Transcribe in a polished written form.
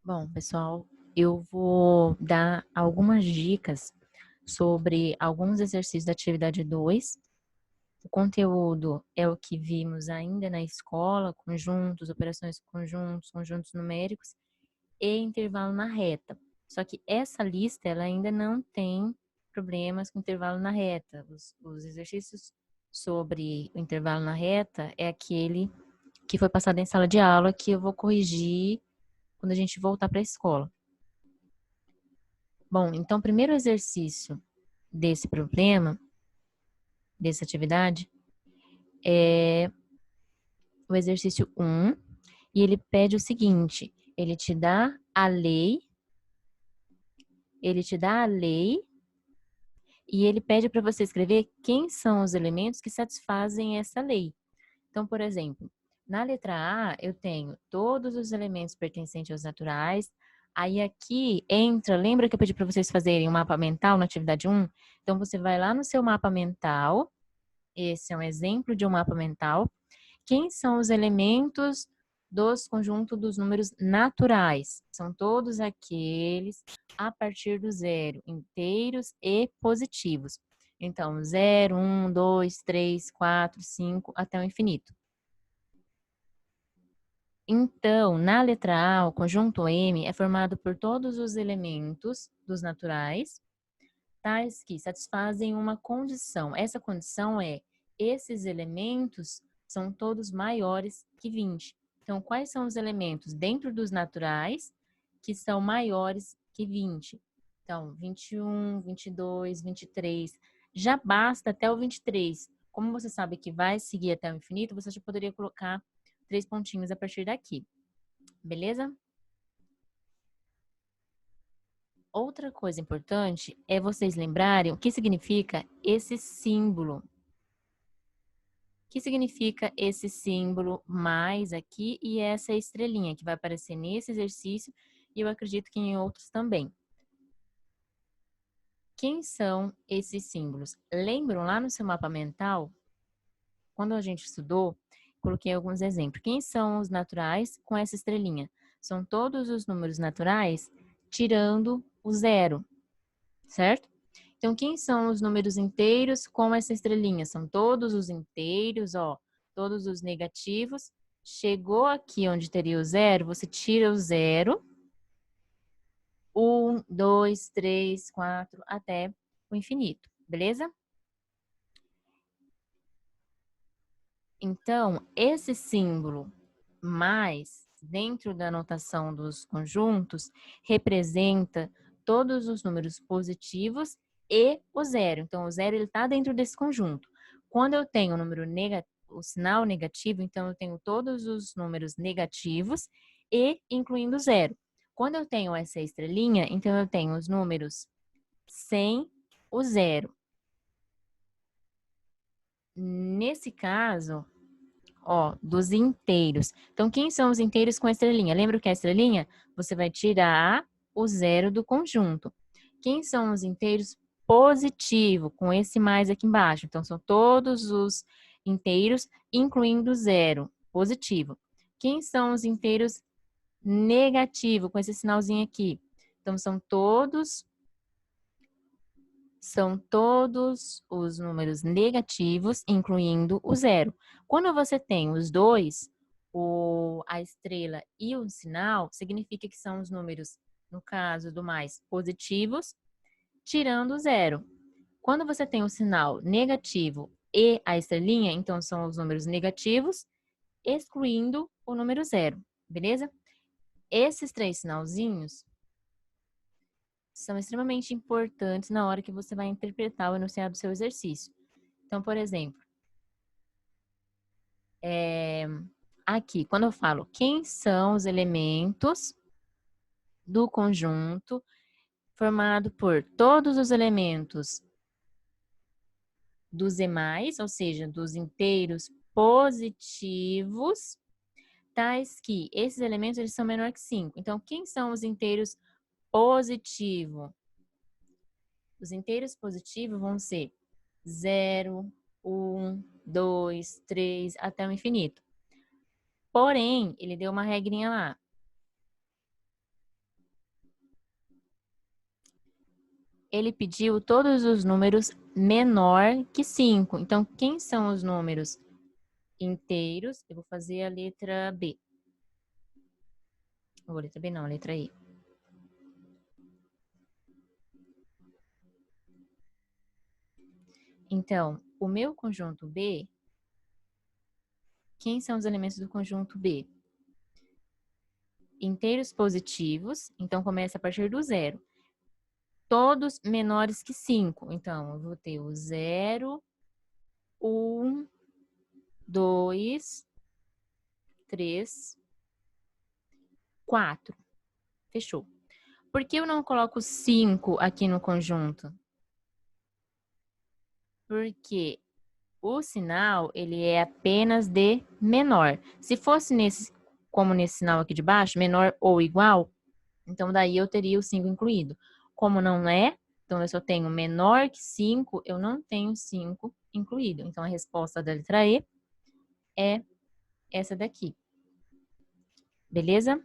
Bom, pessoal, eu vou dar algumas dicas sobre alguns exercícios da atividade 2. O conteúdo é o que vimos ainda na escola: conjuntos, operações com conjuntos, conjuntos numéricos e intervalo na reta. Só que essa lista ela ainda não tem problemas com intervalo na reta. Os exercícios sobre o intervalo na reta é aquele que foi passado em sala de aula, que eu vou corrigir quando a gente voltar para a escola. Bom, então o primeiro exercício desse problema, dessa atividade, é o exercício 1, e ele pede o seguinte: ele te dá a lei, e ele pede para você escrever quem são os elementos que satisfazem essa lei. Então, por exemplo, na letra A, eu tenho todos os elementos pertencentes aos naturais. Aí aqui entra, lembra que eu pedi para vocês fazerem um mapa mental na atividade 1? Então, você vai lá no seu mapa mental. Esse é um exemplo de um mapa mental. Quem são os elementos dos conjuntos dos números naturais? São todos aqueles a partir do zero, inteiros e positivos. Então, 0, 1, 2, 3, 4, 5, até o infinito. Então, na letra A, o conjunto M é formado por todos os elementos dos naturais, tais que satisfazem uma condição. Essa condição é: esses elementos são todos maiores que 20. Então, quais são os elementos dentro dos naturais que são maiores que 20? Então, 21, 22, 23. Já basta até o 23. Como você sabe que vai seguir até o infinito, você já poderia colocar 3 pontinhos a partir daqui. Beleza? Outra coisa importante é vocês lembrarem o que significa esse símbolo. O que significa esse símbolo mais aqui e essa estrelinha que vai aparecer nesse exercício e eu acredito que em outros também. Quem são esses símbolos? Lembram lá no seu mapa mental? Quando a gente estudou, coloquei alguns exemplos. Quem são os naturais com essa estrelinha? São todos os números naturais tirando o zero, certo? Então, quem são os números inteiros com essa estrelinha? São todos os inteiros, ó, todos os negativos. Chegou aqui onde teria o zero, você tira o zero. 1, 2, 3, 4, até o infinito, beleza? Então, esse símbolo mais, dentro da notação dos conjuntos, representa todos os números positivos e o zero. Então, o zero está dentro desse conjunto. Quando eu tenho o sinal negativo, então eu tenho todos os números negativos e incluindo o zero. Quando eu tenho essa estrelinha, então eu tenho os números sem o zero. Nesse caso, ó, dos inteiros. Então, quem são os inteiros com a estrelinha? Lembra o que é a estrelinha? Você vai tirar o zero do conjunto. Quem são os inteiros positivo, com esse mais aqui embaixo? Então, são todos os inteiros, incluindo o zero, positivo. Quem são os inteiros negativo, com esse sinalzinho aqui? Então, são todos os números negativos, incluindo o zero. Quando você tem os dois, a estrela e o sinal, significa que são os números, no caso do mais, positivos, tirando o zero. Quando você tem o sinal negativo e a estrelinha, então são os números negativos, excluindo o número zero, beleza? Esses 3 sinalzinhos são extremamente importantes na hora que você vai interpretar o enunciado do seu exercício. Então, por exemplo, aqui, quando eu falo quem são os elementos do conjunto formado por todos os elementos dos demais, ou seja, dos inteiros positivos, tais que esses elementos eles são menor que 5. Então, quem são os inteiros positivos? Os inteiros positivos vão ser 0, 1, 2, 3, até o infinito. Porém, ele deu uma regrinha lá. ele pediu todos os números menor que 5. Então, quem são os números inteiros? Eu vou fazer a letra B. Ou a letra B não, a letra E. Então, o meu conjunto B, quem são os elementos do conjunto B? Inteiros positivos, então começa a partir do 0. Todos menores que 5. Então, eu vou ter o 0, 1, 2, 3, 4. Fechou. Por que eu não coloco 5 aqui no conjunto? Porque o sinal, ele é apenas de menor. Se fosse como nesse sinal aqui de baixo, menor ou igual, então daí eu teria o 5 incluído. Como não é, então eu só tenho menor que 5, eu não tenho 5 incluído. Então a resposta da letra E é essa daqui. Beleza?